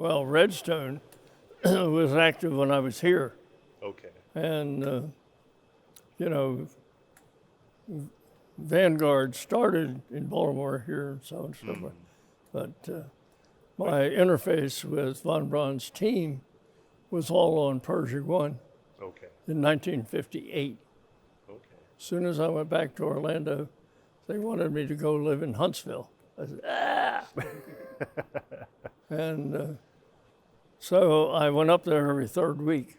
Well, Redstone was active when I was here. Okay. And, you know, Vanguard started in Baltimore here and so on and so forth. But my interface with von Braun's team was all on Pershing 1 Okay. in 1958. Okay. As soon as I went back to Orlando, they wanted me to go live in Huntsville. I said, ah! And so I went up there every third week.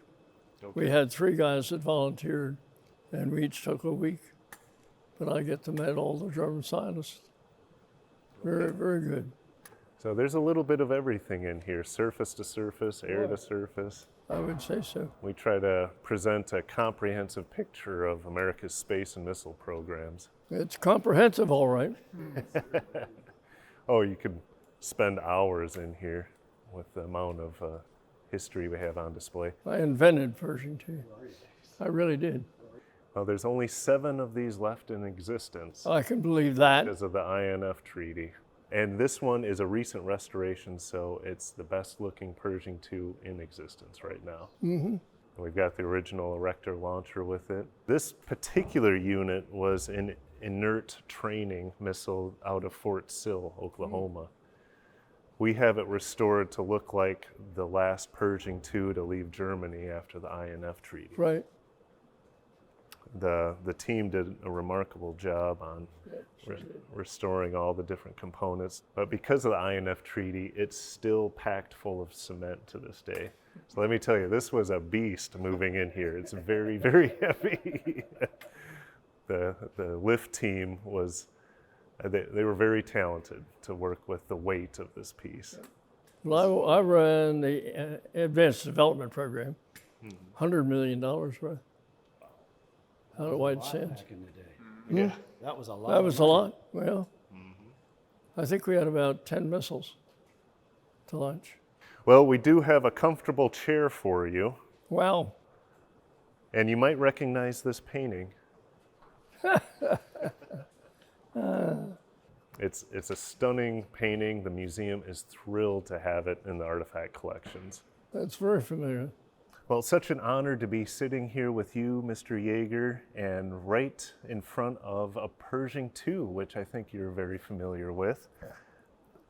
Okay. We had 3 guys that volunteered, and we each took a week. But I get to meet all the German scientists. Very, very good. So there's a little bit of everything in here, surface to surface, air to surface. I would say so. We try to present a comprehensive picture of America's space and missile programs. It's comprehensive, all right. Oh, you could spend hours in here with the amount of history we have on display. I invented Pershing 2. I really did. Well, there's only 7 of these left in existence I can believe that. because of the INF Treaty. And this one is a recent restoration, so it's the best looking Pershing 2 in existence right now. Mm-hmm. We've got the original erector launcher with it. This particular unit was an inert training missile out of Fort Sill, Oklahoma. We have it restored to look like the last Pershing 2 to leave Germany after the INF Treaty. Right. The team did a remarkable job on restoring all the different components. But because of the INF Treaty, it's still packed full of cement to this day. So let me tell you, this was a beast moving in here. It's very, very heavy. The lift team was, they were very talented to work with the weight of this piece. Well, I ran the Advanced Development Program, $100 million worth. Out of White Sands. Back in the day. Yeah. That was a lot. That was a of money. lot. Well, I think we had about 10 missiles to launch. Well, we do have a comfortable chair for you, Wow. and you might recognize this painting. It's a stunning painting. The museum is thrilled to have it in the artifact collections. That's very familiar. Well, it's such an honor to be sitting here with you, Mr. Yeager, and right in front of a Pershing 2, which I think you're very familiar with.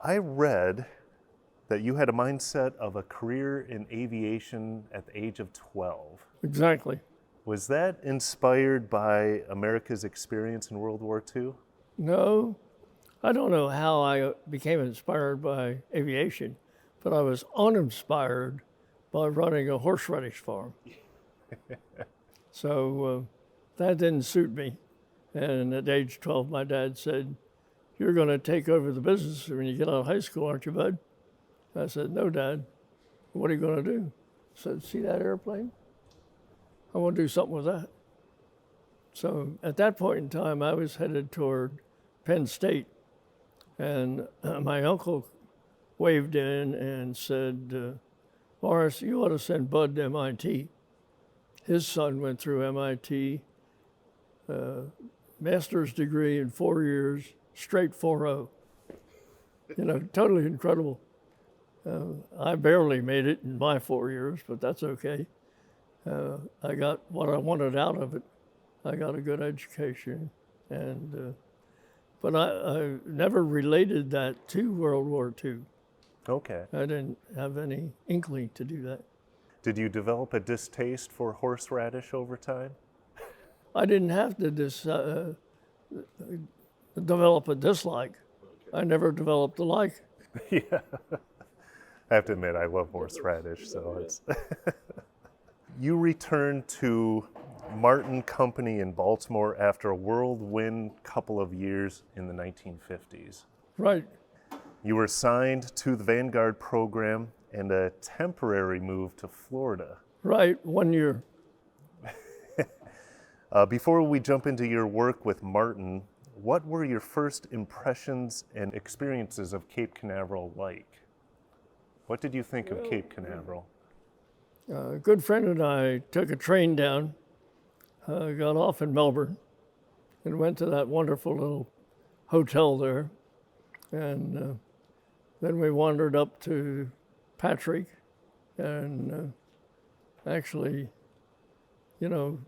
I read that you had a mindset of a career in aviation at the age of 12. Exactly. Was that inspired by America's experience in World War II? No, I don't know how I became inspired by aviation, but I was uninspired by running a horseradish farm. So that didn't suit me. And at age 12, my dad said, "You're going to take over the business when you get out of high school, aren't you, bud?" I said, "No, Dad. What are you going to do?" I said, "See that airplane? I want to do something with that." So at that point in time, I was headed toward Penn State. And my uncle waved in and said, "Morris, you ought to send Bud to MIT." His son went through MIT, master's degree in 4 years, straight 4.0. You know, totally incredible. I barely made it in my 4 years, but that's okay. I got what I wanted out of it. I got a good education, and but I never related that to World War II. Okay. I didn't have any inkling to do that. Did you develop a distaste for horseradish over time? I didn't have to develop a dislike. I never developed a like. Yeah. I have to admit, I love horseradish, so it's... You returned to Martin Company in Baltimore after a whirlwind couple of years in the 1950s. Right. You were assigned to the Vanguard program and a temporary move to Florida. Right, 1 year. Before we jump into your work with Martin, what were your first impressions and experiences of Cape Canaveral like? What did you think of Cape Canaveral? A good friend and I took a train down, got off in Melbourne, and went to that wonderful little hotel there. And then we wandered up to Patrick, and actually, you know,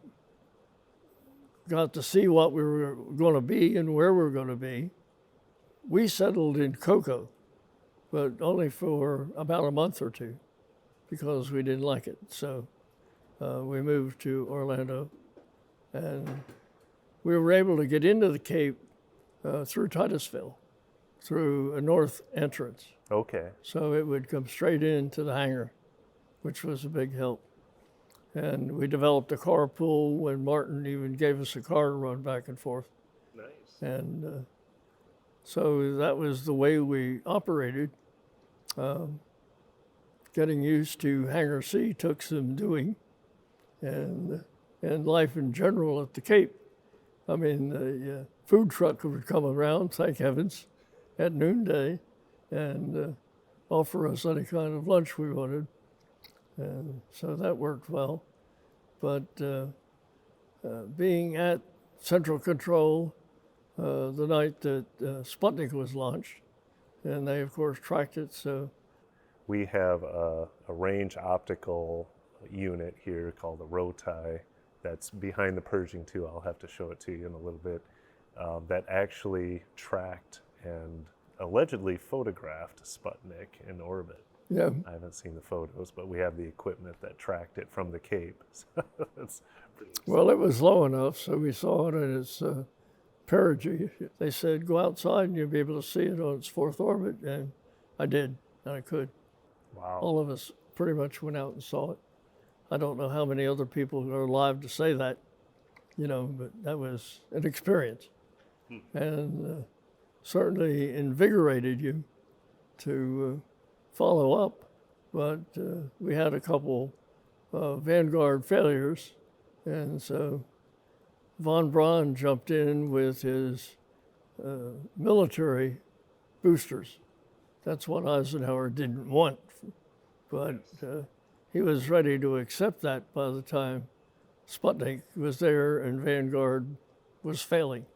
got to see what we were going to be and where we were going to be. We settled in Cocoa, but only for about a month or two because we didn't like it. So we moved to Orlando, and we were able to get into the Cape through Titusville, through a north entrance. Okay. So it would come straight into the hangar, which was a big help. And we developed a carpool when Martin even gave us a car to run back and forth. Nice. And so that was the way we operated. Getting used to Hangar C took some doing, and life in general at the Cape. I mean, the food truck would come around, thank heavens, at noonday, and offer us any kind of lunch we wanted. And so that worked well. But being at Central Control the night that Sputnik was launched, and they, of course, tracked it, so. We have a range optical unit here called the ROTI that's behind the Pershing 2. I'll have to show it to you in a little bit. That actually tracked and allegedly photographed Sputnik in orbit. Yeah. I haven't seen the photos, but we have the equipment that tracked it from the Cape. So that's pretty Well, it was low enough, so we saw it at its perigee. They said, go outside and you'll be able to see it on its fourth orbit, and I did, and I could. Wow. All of us pretty much went out and saw it. I don't know how many other people are alive to say that, but that was an experience. And certainly invigorated you to follow up. But we had a couple Vanguard failures, and so von Braun jumped in with his military boosters. That's what Eisenhower didn't want, but he was ready to accept that by the time Sputnik was there and Vanguard was failing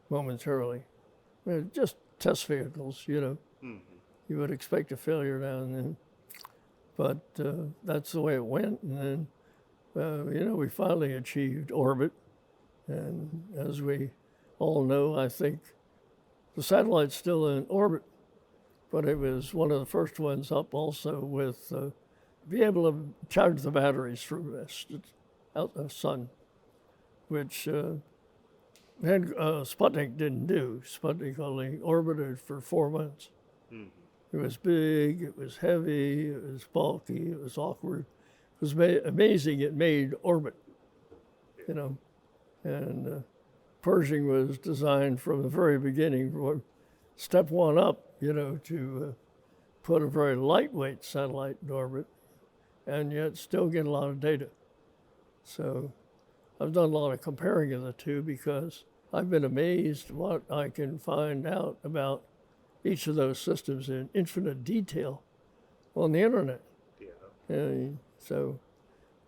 momentarily. Just test vehicles, Mm-hmm. You would expect a failure now and then. But that's the way it went. And then, we finally achieved orbit. And as we all know, I think the satellite's still in orbit, but it was one of the first ones up also with be able to charge the batteries from out the sun, which Sputnik didn't do. Sputnik only orbited for 4 months. Mm-hmm. It was big, it was heavy, it was bulky, it was awkward. It was amazing it made orbit, And Pershing was designed from the very beginning, step one up, to put a very lightweight satellite in orbit and yet still get a lot of data. So I've done a lot of comparing of the two because I've been amazed what I can find out about each of those systems in infinite detail on the internet. Yeah. And so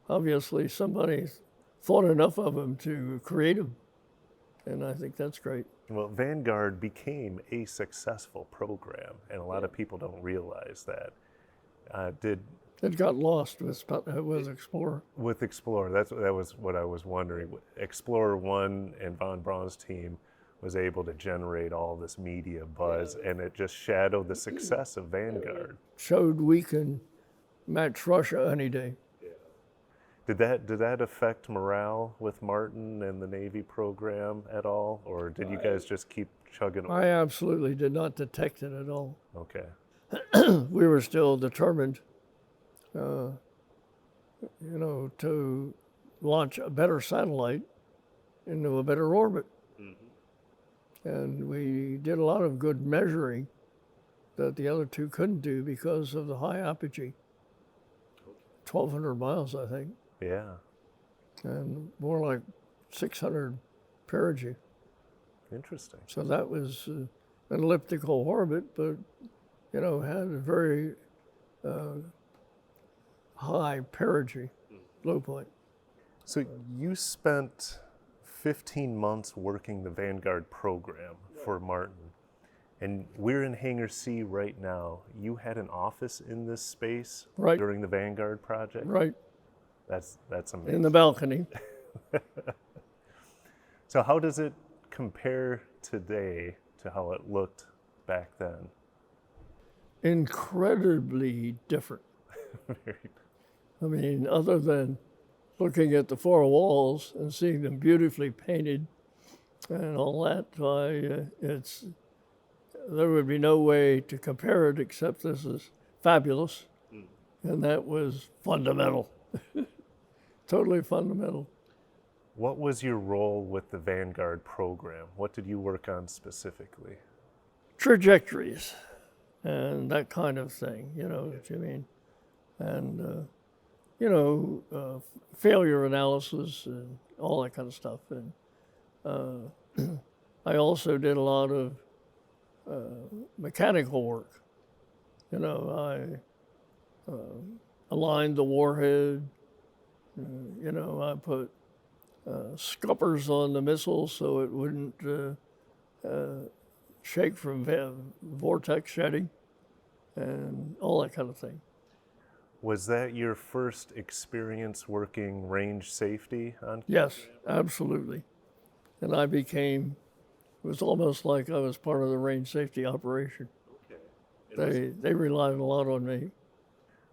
obviously somebody thought enough of them to create them, and I think that's great. Well, Vanguard became a successful program, and a lot of people don't realize that. It got lost with Explorer. With Explorer, that was what I was wondering. Explorer 1 and von Braun's team was able to generate all this media buzz, and it just shadowed the success of Vanguard. Showed we can match Russia any day. Did that affect morale with Martin and the Navy program at all, or did you guys just keep chugging away? I absolutely did not detect it at all. Okay. We were still determined, to launch a better satellite into a better orbit. Mm-hmm. And we did a lot of good measuring that the other two couldn't do because of the high apogee. 1,200 miles, I think. Yeah. And more like 600 perigee. Interesting. So that was an elliptical orbit, but, had a very high perigee, low point. So you spent 15 months working the Vanguard program for Martin, And we're in Hangar C right now. You had an office in this space Right. during the Vanguard project? Right, That's amazing. in the balcony. So how does it compare today to how it looked back then? Incredibly different. Very, I mean, other than looking at the four walls and seeing them beautifully painted and all that, there would be no way to compare it except this is fabulous, and that was fundamental, totally fundamental. What was your role with the Vanguard program? What did you work on specifically? Trajectories and that kind of thing, you know what you mean, and failure analysis and all that kind of stuff. And I also did a lot of mechanical work. You know, I aligned the warhead. I put scuppers on the missile so it wouldn't shake from vortex shedding and all that kind of thing. Was that your first experience working range safety on? Yes, absolutely. And it was almost like I was part of the range safety operation. Okay. They relied a lot on me.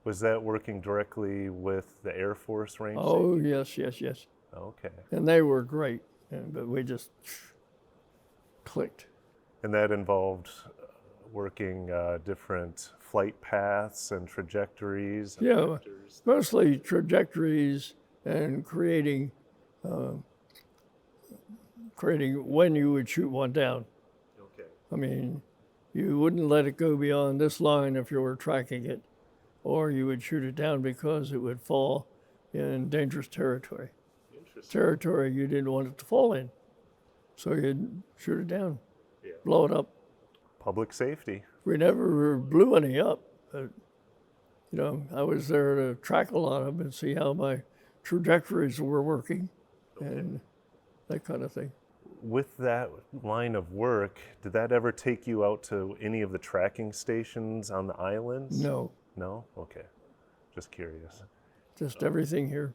Was that working directly with the Air Force range Oh, safety? yes. Okay. And they were great, but we just clicked. And that involved working different flight paths and trajectories? And Yeah, vectors? mostly trajectories and creating when you would shoot one down. Okay. I mean, you wouldn't let it go beyond this line if you were tracking it, or you would shoot it down because it would fall in dangerous territory. Interesting. Territory you didn't want it to fall in. So you'd shoot it down, Yeah. blow it up. Public safety. We never blew any up, but I was there to track a lot of them and see how my trajectories were working and that kind of thing. With that line of work, did that ever take you out to any of the tracking stations on the islands? No, No? Okay. Just curious. just everything here.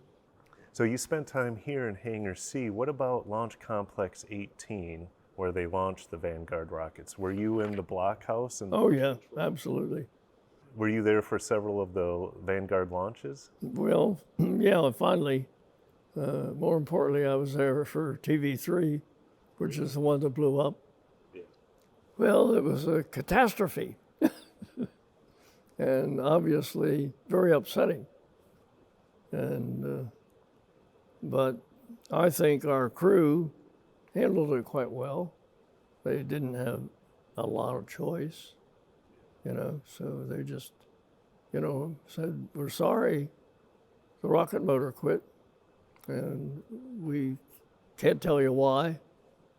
So you spent time here in Hangar C. What about Launch Complex 18, where they launched the Vanguard rockets? Were you in the blockhouse? And Oh yeah, absolutely. were you there for several of the Vanguard launches? Well, yeah, finally, more importantly, I was there for TV3, which is the one that blew up. Yeah. Well, it was a catastrophe and obviously very upsetting. But I think our crew handled it quite well. They didn't have a lot of choice, so they just, said, we're sorry, the rocket motor quit, and we can't tell you why.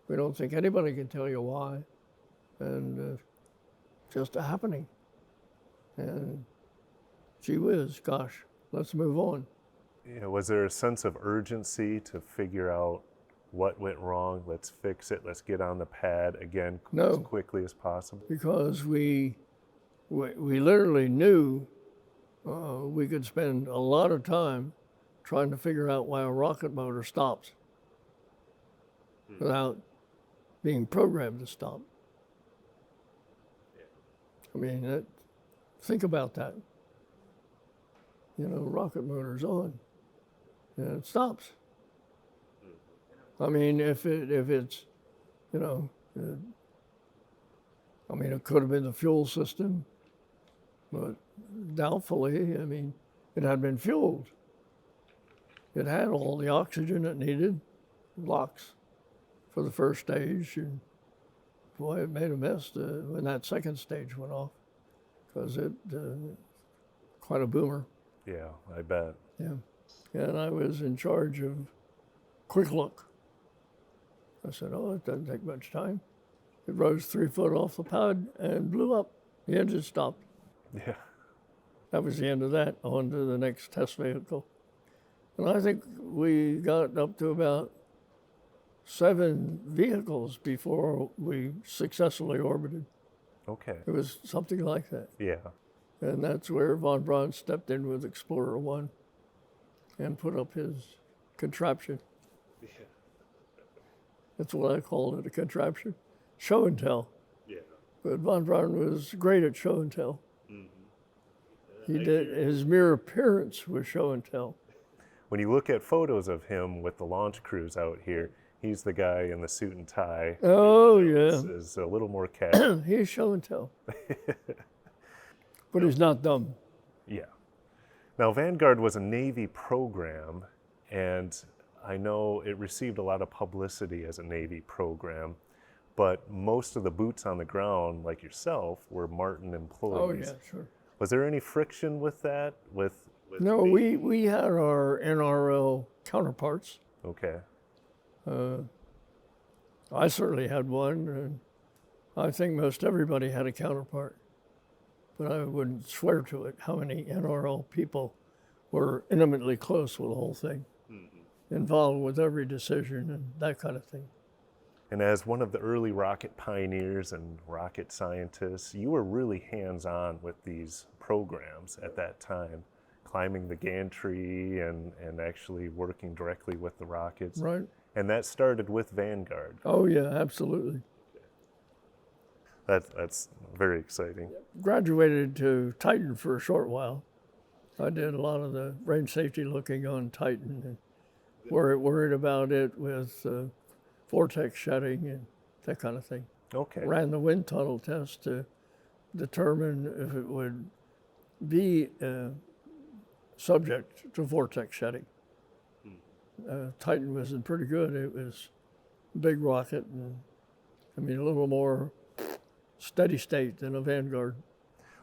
We don't think anybody can tell you why, and just a happening. And gee whiz, gosh, let's move on. Was there a sense of urgency to figure out what went wrong? Let's fix it. Let's get on the pad again as No. quickly as possible. Because we literally knew we could spend a lot of time trying to figure out why a rocket motor stops without being programmed to stop. I mean, think about that. Rocket motor's on, and it stops. I mean, if it's, it could have been the fuel system, but doubtfully, it had been fueled. It had all the oxygen it needed, LOX, for the first stage, and boy, it made a mess when that second stage went off, because it, quite a boomer. Yeah, I bet. Yeah, and I was in charge of quick look. I said, it doesn't take much time. It rose 3 foot off the pad and blew up. The engine stopped. Yeah. That was the end of that, on to the next test vehicle. And I think we got up to about 7 vehicles before we successfully orbited. Okay. It was something like that. Yeah. And that's where von Braun stepped in with Explorer 1 and put up his contraption. Yeah. That's what I call it, a contraption. Show and tell. Yeah. But von Braun was great at show and tell. Mm-hmm. He did, his mere appearance was show and tell. When you look at photos of him with the launch crews out here, he's the guy in the suit and tie. Oh, yeah. Is a little more casual. He's show and tell. But he's not dumb. Yeah. Now, Vanguard was a Navy program, and I know it received a lot of publicity as a Navy program, but most of the boots on the ground, like yourself, were Martin employees. Oh, yeah, sure. Was there any friction with that? With No, Navy? we had our NRL counterparts. Okay. I certainly had one, and I think most everybody had a counterpart. But I wouldn't swear to it how many NRL people were intimately close with the whole thing, involved with every decision and that kind of thing. And as one of the early rocket pioneers and rocket scientists, you were really hands-on with these programs at that time, climbing the gantry and actually working directly with the rockets. Right. And that started with Vanguard. Oh, yeah, absolutely. That's very exciting. Graduated to Titan for a short while. I did a lot of the range safety looking on Titan and worried about it with vortex shedding and that kind of thing. Okay. Ran the wind tunnel test to determine if it would be subject to vortex shedding. Titan wasn't pretty good. It was a big rocket, and I mean a little more steady state than a Vanguard.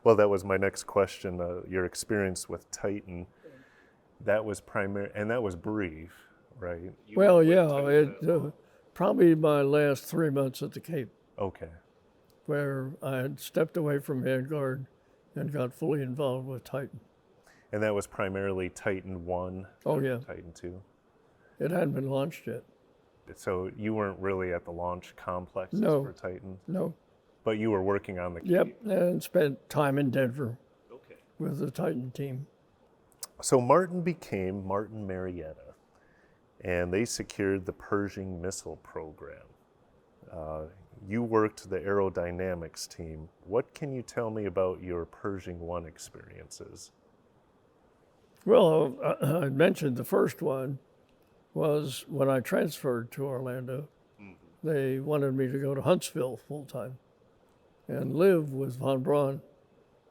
Well, that was my next question. Your experience with Titan, that was and that was brief, right? Well, yeah, probably my last 3 months at the Cape, Okay. where I had stepped away from Vanguard and got fully involved with Titan. And that was primarily Titan 1? Oh, yeah. Titan 2? It hadn't been launched yet. So you weren't really at the launch complexes No. for Titan? No. But you were working on the Cape? Yep, and spent time in Denver Okay. with the Titan team. So Martin became Martin Marietta, and they secured the Pershing missile program. You worked the aerodynamics team. What can you tell me about your Pershing 1 experiences? Well, I mentioned the first one was when I transferred to Orlando. They wanted me to go to Huntsville full time and live with von Braun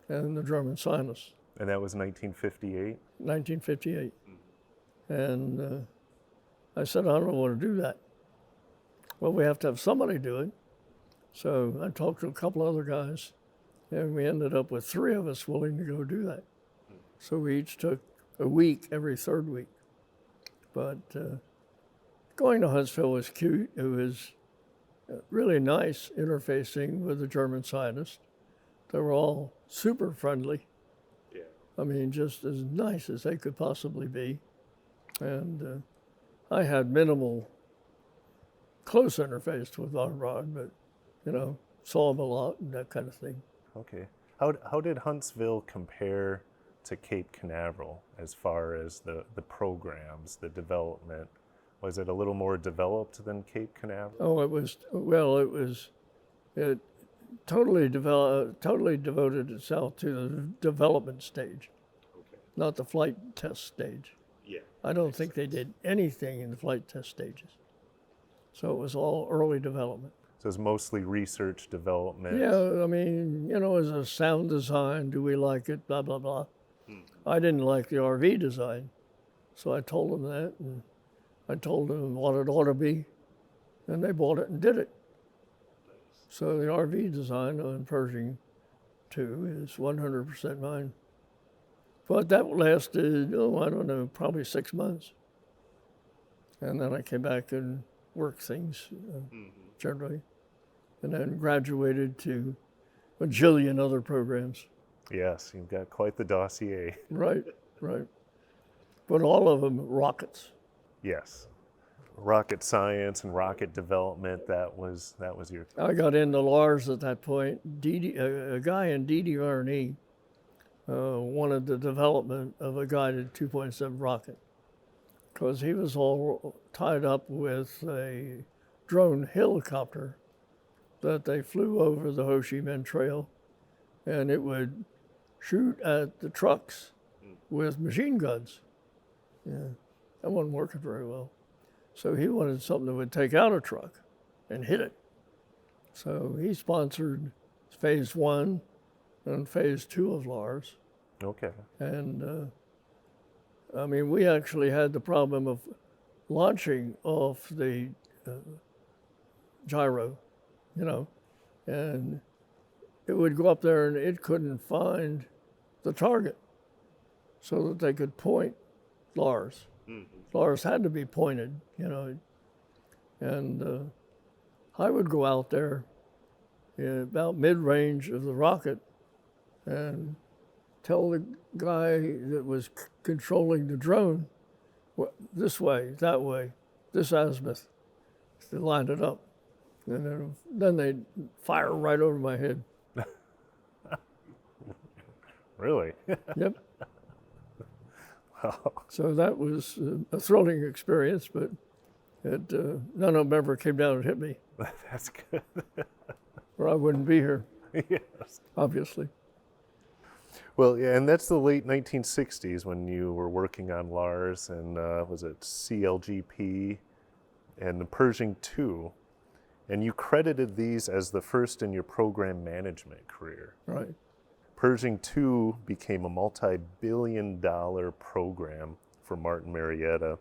and the German scientists. And that was 1958? 1958. And I said, I don't want to do that. Well, we have to have somebody do it. So I talked to a couple other guys, and we ended up with 3 of us willing to go do that. So we each took a week every 3rd week. But going to Huntsville was cute. It was really nice interfacing with the German scientists. They were all super friendly. Yeah. I mean, just as nice as they could possibly be. And I had minimal close interface with von Braun, but, you know, saw him a lot and that kind of thing. Okay. How did Huntsville compare to Cape Canaveral as far as the programs, the development? Was it a little more developed than Cape Canaveral? Oh, it totally devoted itself to the development stage, Okay. not the flight test stage. Yeah. I don't think they did anything in the flight test stages. So it was all early development. So it's mostly research development. Yeah, I mean, you know, as a sound design, do we like it, blah, blah, blah. I didn't like the RV design, so I told them that, and I told them what it ought to be, and they bought it and did it. So the RV design on Pershing 2 is 100% mine. But that lasted, I don't know, probably 6 months. And then I came back and worked things generally, and then graduated to a jillion other programs. Yes, you've got quite the dossier. Right, right. But all of them rockets. Yes. rocket science and rocket development, that was your I got into Lars at that point. A guy in DD-R&E wanted the development of a guided 2.7 rocket because he was all tied up with a drone helicopter that they flew over the Ho Chi Minh Trail, and it would shoot at the trucks with machine guns. Yeah, that wasn't working very well. So he wanted something that would take out a truck and hit it. So he sponsored phase 1 and phase 2 of Lars. Okay. And I mean, we actually had the problem of launching off the gyro, you know, and it would go up there and it couldn't find the target so that they could point Lars. Lars had to be pointed, you know, and I would go out there in about mid-range of the rocket and tell the guy that was controlling the drone, this way, that way, this azimuth, to line it up. And then they'd fire right over my head. Really? Yep. Wow. So that was a thrilling experience, but none of them ever came down and hit me, That's good. or I wouldn't be here, Yes. obviously. Well, yeah, and that's the late 1960s when you were working on Lars and was it CLGP and the Pershing II, and you credited these as the first in your program management career. Right. Pershing II became a multi-billion-dollar program for Martin Marietta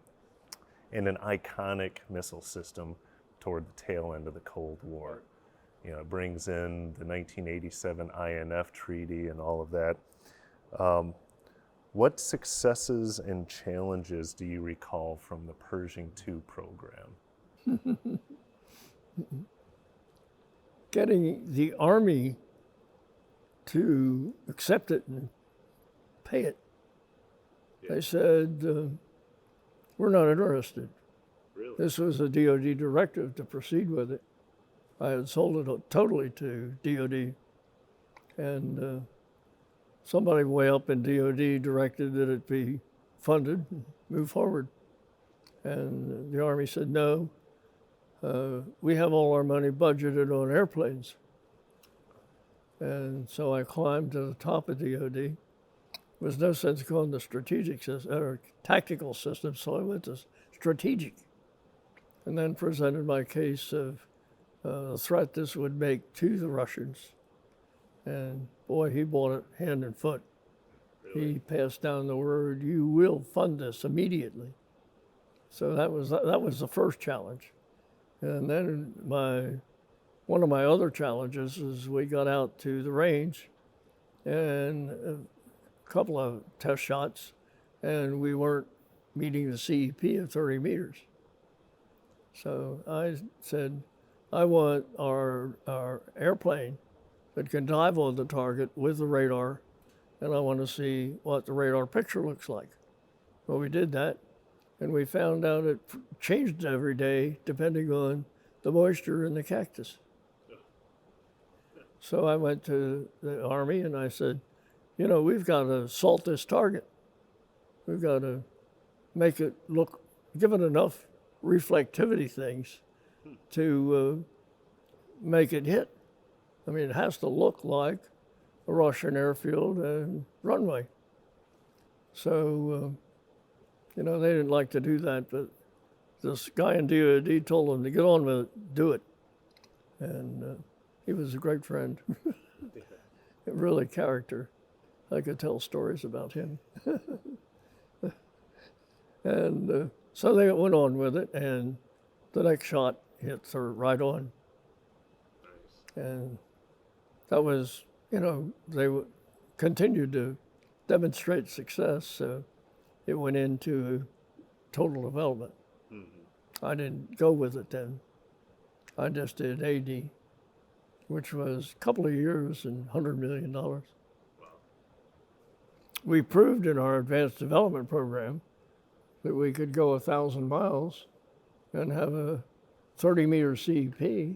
and an iconic missile system toward the tail end of the Cold War. You know, it brings in the 1987 INF Treaty and all of that. What successes and challenges do you recall from the Pershing II program? Getting the Army to accept it and pay it. They said, we're not interested. Really? This was a DOD directive to proceed with it. I had sold it totally to DOD, and somebody way up in DOD directed that it be funded and move forward. And the Army said, no, we have all our money budgeted on airplanes. And so I climbed to the top of DOD. There was no sense going to strategic system, or tactical system, so I went to strategic. And then presented my case of the threat this would make to the Russians. And boy, he bought it hand and foot. Really? He passed down the word, you will fund this immediately. So that was the first challenge. And then one of my other challenges is we got out to the range and a couple of test shots, and we weren't meeting the CEP of 30 meters. So I said, I want our airplane that can dive on the target with the radar, and I want to see what the radar picture looks like. Well, we did that, and we found out it changed every day depending on the moisture in the cactus. So I went to the Army and I said, you know, we've got to salt this target. We've got to make it look, give it enough reflectivity things to make it hit. I mean, it has to look like a Russian airfield and runway. So, you know, they didn't like to do that, but this guy in DOD told them to get on with it, do it. And he was a great friend. Really character. I could tell stories about him. And so they went on with it, and the next shot hit her right on. Nice. And that was, you know, they continued to demonstrate success, so it went into total development. Mm-hmm. I didn't go with it then. I just did AD, which was a couple of years and $100 million. Wow. We proved in our advanced development program that we could go 1,000 miles and have a 30-meter CP,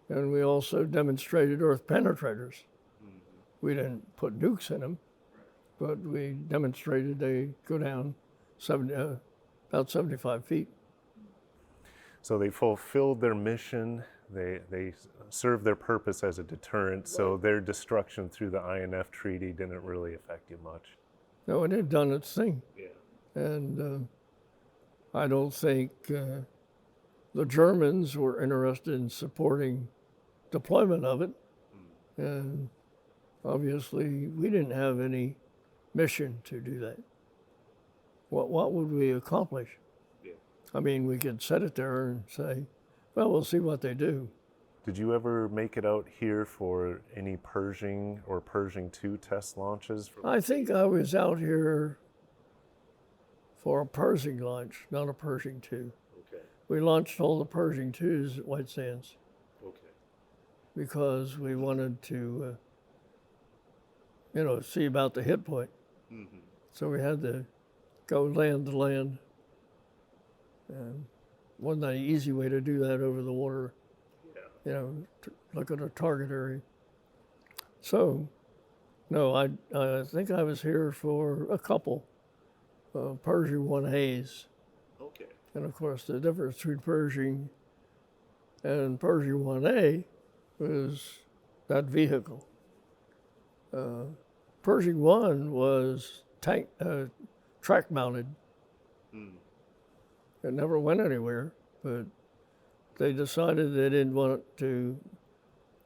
and we also demonstrated earth penetrators. We didn't put nukes in them, but we demonstrated they go down about 75 feet. So they fulfilled their mission. They served their purpose as a deterrent. So their destruction through the INF Treaty didn't really affect you much. No, it had done its thing. Yeah. And I don't think the Germans were interested in supporting deployment of it. And obviously, we didn't have any mission to do that. What would we accomplish? Yeah. I mean, we could set it there and say, well, we'll see what they do. Did you ever make it out here for any Pershing or Pershing 2 test launches? I think I was out here for a Pershing launch, not a Pershing 2. Okay. We launched all the Pershing 2s at White Sands Okay. because we wanted to, see about the hit point. Mm-hmm. So we had to go land to land. And wasn't that an easy way to do that over the water? Yeah. Look at a target area. So, no, I think I was here for a couple Pershing 1As. Okay. And of course, the difference between Pershing and Pershing 1A was that vehicle. Pershing 1 was track mounted. It never went anywhere, but they decided they didn't want to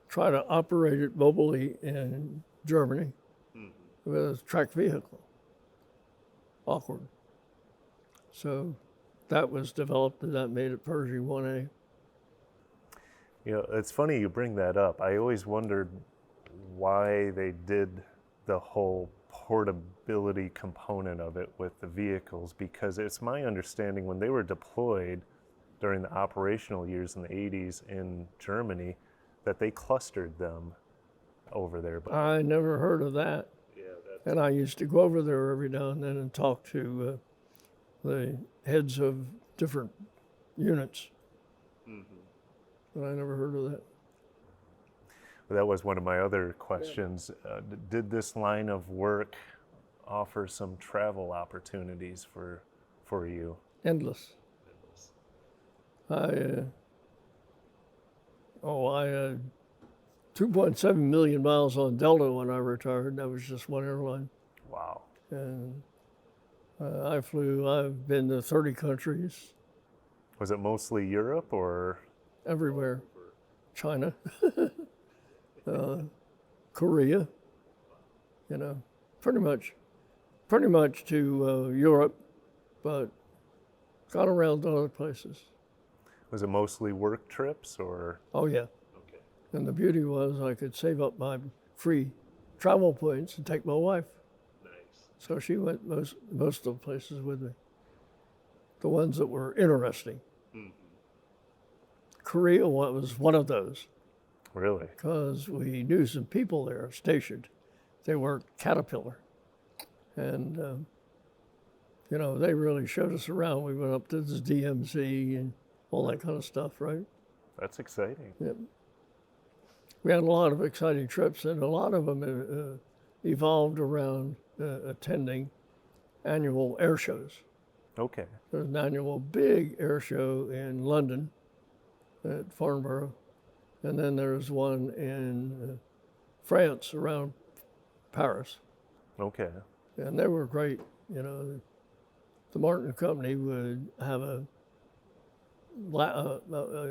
try to operate it mobily in Germany with a track vehicle. Awkward. So that was developed and that made it Pershing 1A. It's funny you bring that up. I always wondered why they did the whole portability component of it with the vehicles, because it's my understanding when they were deployed during the operational years in the 80s in Germany that they clustered them over there. But I never heard of that. yeah, And I used to go over there every now and then and talk to the heads of different units. But I never heard of that. that was one of my other questions. Did this line of work offer some travel opportunities for you? Endless. I had 2.7 million miles on Delta when I retired. That was just one airline. Wow. And I've been to 30 countries, Was it mostly Europe or? everywhere. China, Korea, pretty much to Europe, but got around to other places. Was it mostly work trips or? Oh yeah. Okay. And the beauty was I could save up my free travel points and take my wife. Nice. So she went most of the places with me. The ones that were interesting. Korea was one of those Really? because we knew some people there stationed. They worked Caterpillar. And, they really showed us around. We went up to the DMZ and all that kind of stuff, right? That's exciting. Yep. We had a lot of exciting trips, and a lot of them evolved around attending annual air shows. Okay. There's an annual big air show in London at Farnborough, and then there's one in France around Paris, Okay. and they were great. The Martin Company would have a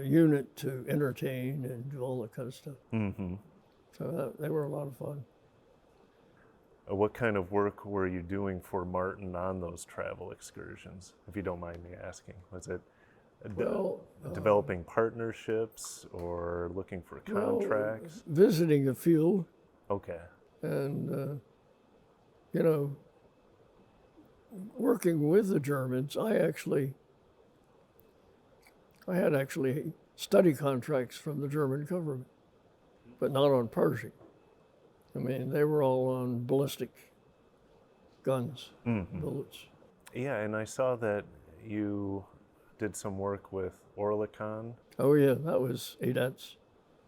unit to entertain and do all that kind of stuff. Mm-hmm. So they were a lot of fun. What kind of work were you doing for Martin on those travel excursions, if you don't mind me asking? Was it developing partnerships or looking for contracts? Visiting the field. Okay. And, working with the Germans, I had actually study contracts from the German government, but not on Pershing. I mean, they were all on ballistic guns, bullets. Yeah, and I saw that you did some work with Orlikon. Oh yeah, that was ADATS.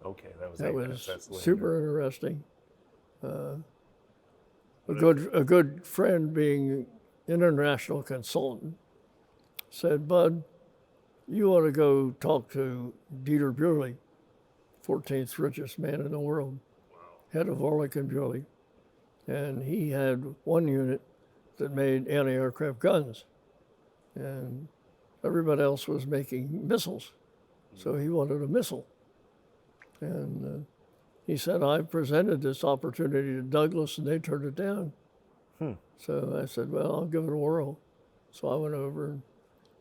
Okay, that was That ADATS. was That's later. super interesting. A good friend, being international consultant, said, "Bud, you ought to go talk to Dieter Buehler, 14th richest man in the world, head of Orlik and Buehler, and he had one unit that made anti-aircraft guns, and everybody else was making missiles, so he wanted a missile." And he said, "I presented this opportunity to Douglas, and they turned it down." So I said, "Well, I'll give it a whirl." So I went over and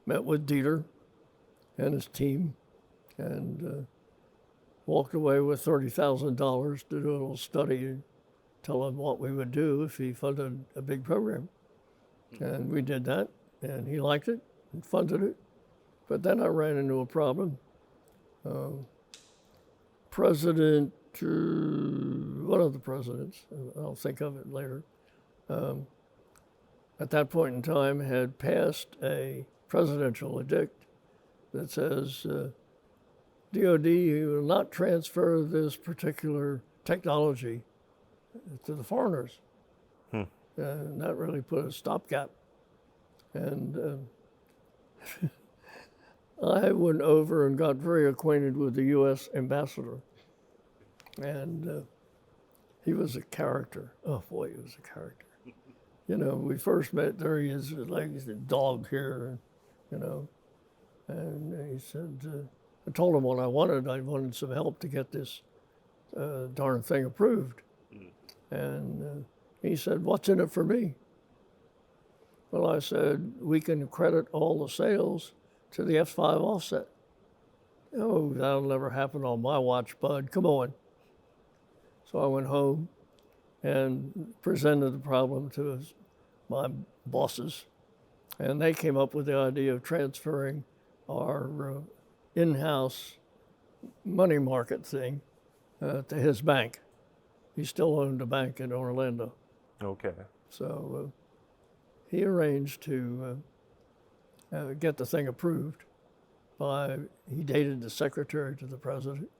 met with Dieter and his team, and walked away with $30,000 to do a little study and tell him what we would do if he funded a big program. And we did that, and he liked it and funded it. But then I ran into a problem. One of the presidents, I'll think of it later, at that point in time had passed a presidential edict that says, DOD, you will not transfer this particular technology to the foreigners. And that really put a stopgap. And I went over and got very acquainted with the U.S. ambassador. And he was a character. Oh boy, he was a character. You know, we first met, there he is, like he's a dog here, you know. And he said, I told him what I wanted. I wanted some help to get this darn thing approved. And he said, "What's in it for me?" Well, I said, "We can credit all the sales to the F-5 offset." "Oh, that'll never happen on my watch, Bud. Come on." So I went home and presented the problem to my bosses, and they came up with the idea of transferring our in-house money market thing to his bank. He still owned a bank in Orlando. Okay. So he arranged to get the thing approved he dated the secretary to the president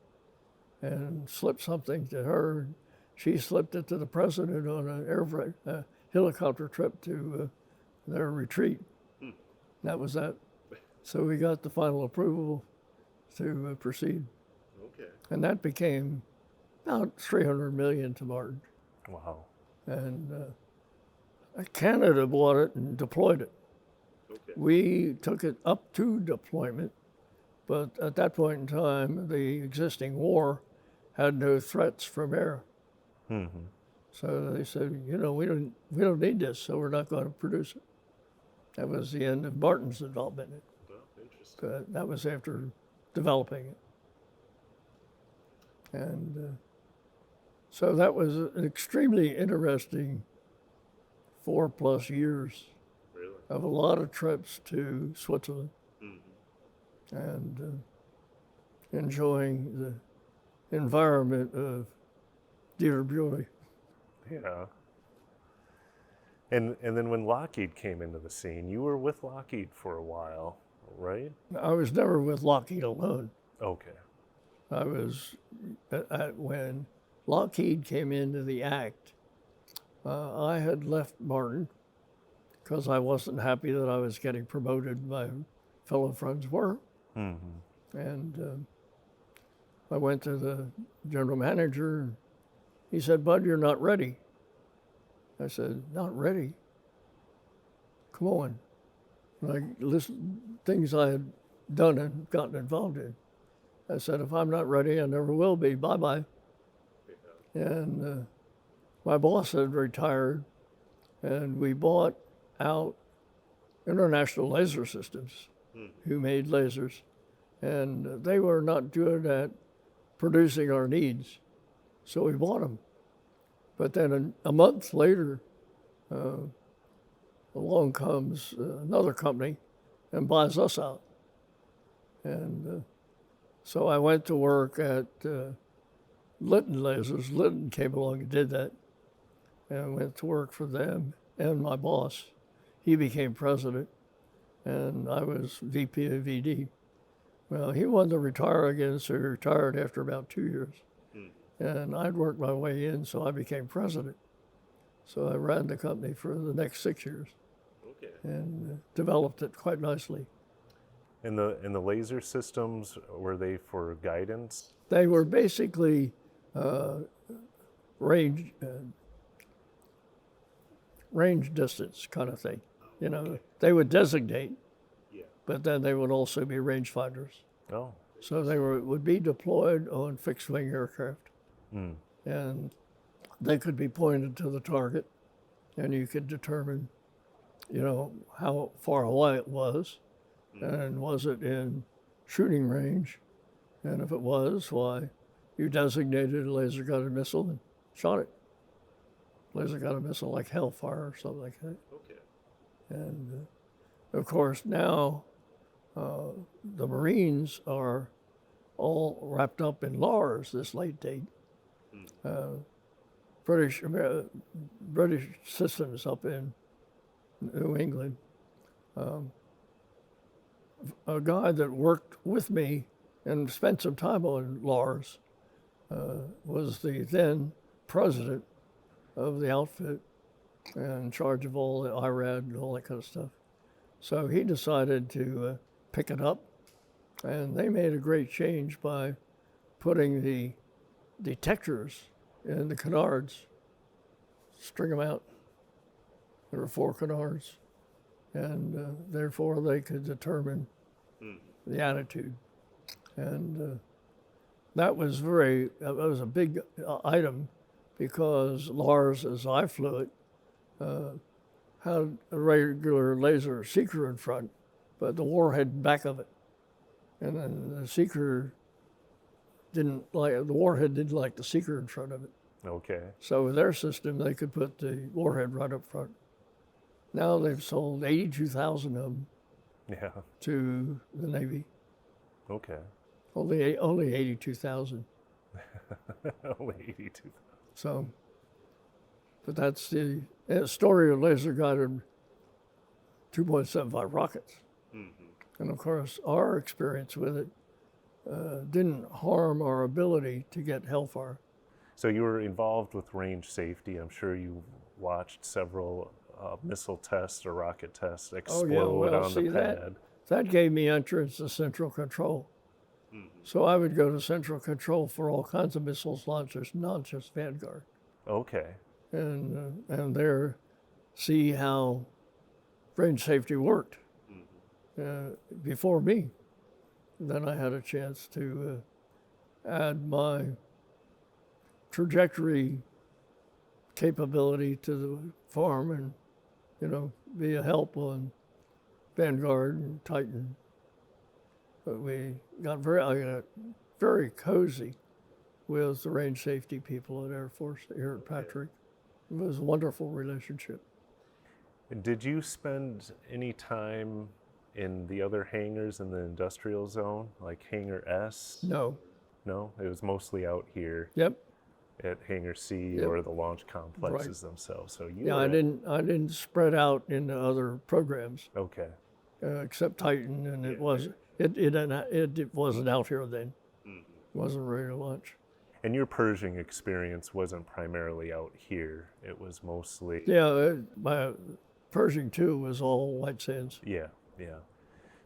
and slipped something to her. She slipped it to the president on an helicopter trip to their retreat. That was that. So we got the final approval to proceed. Okay. And that became about $300 million to Martin. Wow. And Canada bought it and deployed it. Okay. We took it up to deployment, but at that point in time, the existing war had no threats from air. So they said, you know, we don't need this, so we're not going to produce it. That was the end of Martin's involvement in it. Well, interesting. That was after developing it. And so that was an extremely interesting 4+ years Really? of a lot of trips to Switzerland and enjoying the environment of Dieter Buehler. Yeah. And then when Lockheed came into the scene, you were with Lockheed for a while, right? I was never with Lockheed alone. Okay. I was, when Lockheed came into the act, I had left Martin because I wasn't happy that I was getting promoted. My fellow friends were. And I went to the general manager, and he said, "Bud, you're not ready." I said, "Not ready? Come on." Like, listen, things I had done and gotten involved in. I said, "If I'm not ready, I never will be. Bye-bye." And my boss had retired, and we bought out International Laser Systems, who made lasers. And they were not good at producing our needs, so we bought them. But then a month later, along comes another company and buys us out. And so I went to work at Litton Lasers. Litton came along and did that. And I went to work for them and my boss. He became president. and I was VP of VD. Well, he wanted to retire again, so he retired after about 2 years. And I'd worked my way in, so I became president. So I ran the company for the next 6 years. Okay. And developed it quite nicely. And the laser systems, were they for guidance? They were basically range distance kind of thing. You know, Okay. they would designate, Yeah. but then they would also be range finders. Oh. So they would be deployed on fixed wing aircraft, and they could be pointed to the target, and you could determine, you know, how far away it was, and was it in shooting range, and if it was, why, you designated a laser guided missile and shot it. Laser guided missile like Hellfire or something like that. Okay. And of course now the Marines are all wrapped up in LARS this late date. British systems up in New England. A guy that worked with me and spent some time on LARS was the then president of the outfit and in charge of all the IRAD and all that kind of stuff. So he decided to pick it up, and they made a great change by putting the detectors in the canards, string them out. There were 4 canards, and therefore they could determine the attitude. And that was a big item, because LARS, as I flew it, had a regular laser seeker in front, but the warhead in back of it. And then the seeker the warhead didn't like the seeker in front of it. Okay. So with their system, they could put the warhead right up front. Now they've sold 82,000 of them Yeah. to the Navy. Okay. Only 82,000. Only 82. So, but that's the story of laser-guided 2.75 rockets. And of course, our experience with it didn't harm our ability to get Hellfire. So you were involved with range safety. I'm sure you watched several missile tests or rocket tests explode on the pad. That gave me entrance to Central Control. So I would go to Central Control for all kinds of missiles launchers, not just Vanguard. Okay. And there see how range safety worked before me. Then I had a chance to add my trajectory capability to the farm and, you know, be a help on Vanguard and Titan. But I got very cozy with the range safety people at Air Force here at Patrick. It was a wonderful relationship. And did you spend any time in the other hangars in the industrial zone, like Hangar S? No. No? It was mostly out here Yep. at Hangar C Yep. or the launch complexes themselves. So you Yeah, were I didn't spread out into other programs Okay. except Titan, and it wasn't out here then. It wasn't ready to launch. And your Pershing experience wasn't primarily out here. It was mostly... Yeah, my Pershing 2 was all White Sands. Yeah, yeah.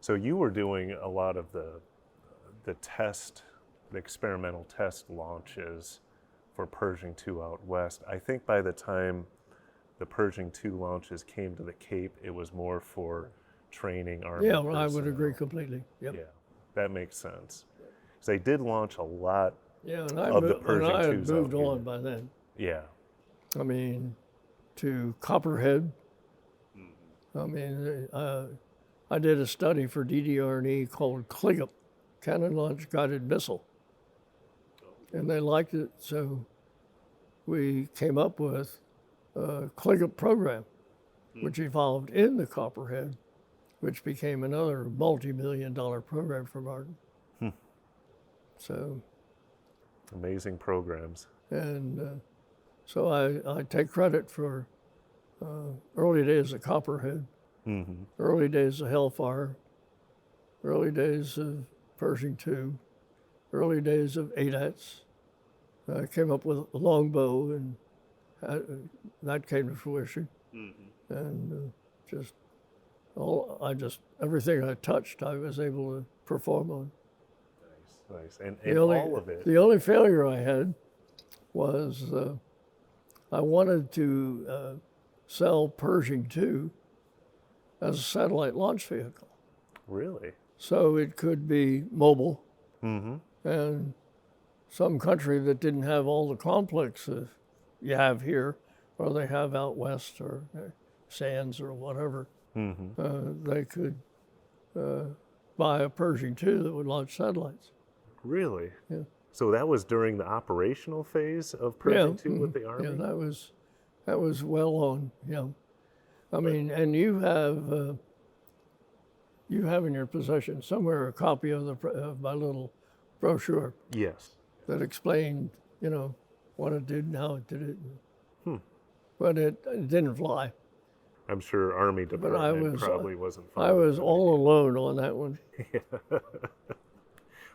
So you were doing a lot of the experimental test launches for Pershing 2 out west. I think by the time the Pershing 2 launches came to the Cape, it was more for training Army Yeah, well, I would personnel. agree completely. Yep. Yeah, that makes sense. Because they did launch a lot. Yeah, and Of the Pershing I had 2s moved out on here. by then. Yeah. I mean, to Copperhead. I mean, I did a study for DDR&E called CLIGUP, Cannon Launch Guided Missile. And they liked it, so we came up with a CLIGUP program, which evolved in the Copperhead, which became another multi-million-dollar program for Martin. So, Amazing programs. and so I take credit for early days of Copperhead. Mm-hmm. Early days of Hellfire, early days of Pershing II, early days of ADATs. I came up with a longbow, and that came to fruition. Mm-hmm. And everything I touched, I was able to perform on. Nice. And all of it. The only failure I had was I wanted to sell Pershing II as a satellite launch vehicle. Really? So it could be mobile, Mm-hmm. and some country that didn't have all the complexes you have here, or they have out west, or Sands, or whatever, Mm-hmm. they could buy a Pershing II that would launch satellites. Really? Yeah. So that was during the operational phase of Pershing II with the Army? Yeah, that was well on. Yeah, I mean, and you have in your possession somewhere a copy of my little brochure Yes. that explained, what it did and how it did it. Hmm. But it didn't fly. I'm sure Army Department was, probably wasn't I fond was of it. all alone on that one.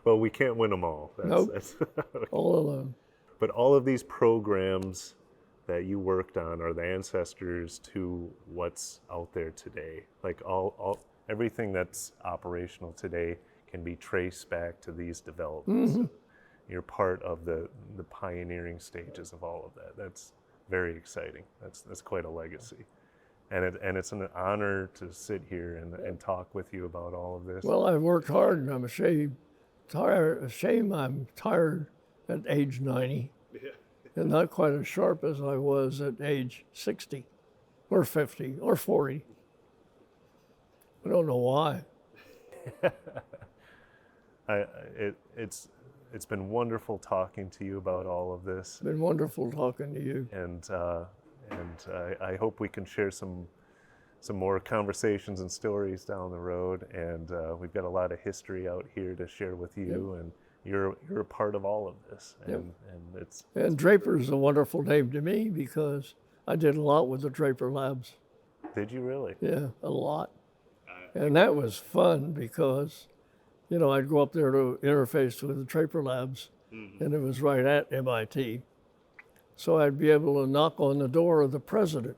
Well, we can't win them all. Nope. That's All alone. But all of these programs that you worked on are the ancestors to what's out there today. Like everything that's operational today can be traced back to these developments. Mm-hmm. You're part of the pioneering stages of all of that. That's very exciting. That's quite a legacy. And it's an honor to sit here and talk with you about all of this. Well, I've worked hard, and I'm ashamed I'm tired at age 90, and not quite as sharp as I was at age 60 or 50 or 40. I don't know why. It's been wonderful talking to you about all of this. It's been wonderful talking to you. And I hope we can share some more conversations and stories down the road. And we've got a lot of history out here to share with you, and you're a part of all of this. And Draper's a wonderful name to me because I did a lot with the Draper Labs. Did you really? Yeah, a lot. And that was fun because, I'd go up there to interface with the Draper Labs, and it was right at MIT. So I'd be able to knock on the door of the president.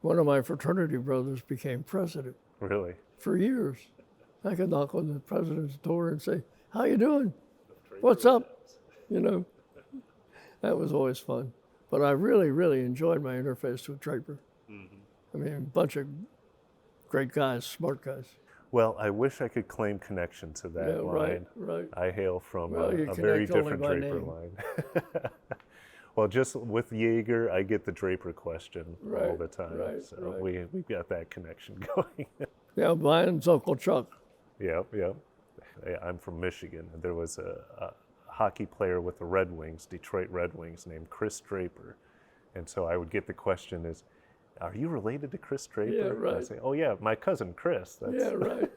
One of my fraternity brothers became president. Really? For years. I could knock on the president's door and say, "How you doing? What's up?" That was always fun. But I really, really enjoyed my interface with Draper. I mean, a bunch of great guys, smart guys. Well, I wish I could claim connection to that line. Right. I hail from a you very connect only different by Draper name. line. Well, just with Yeager, I get the Draper question all the time. So we've got that connection going. Yeah, mine's Uncle Chuck. Yep. I'm from Michigan. And there was a hockey player with the Red Wings, Detroit Red Wings, named Chris Draper. And so I would get the question is, are you related to Chris Draper? Yeah, right. And I say, oh yeah, my cousin Chris. Yeah, right.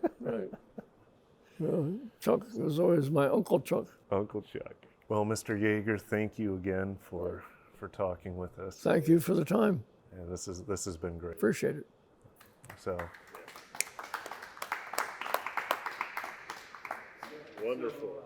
Well, Chuck was always my Uncle Chuck. Uncle Chuck. Well, Mr. Yeager, thank you again for talking with us. Thank you for the time. And this has been great. Appreciate it. So wonderful.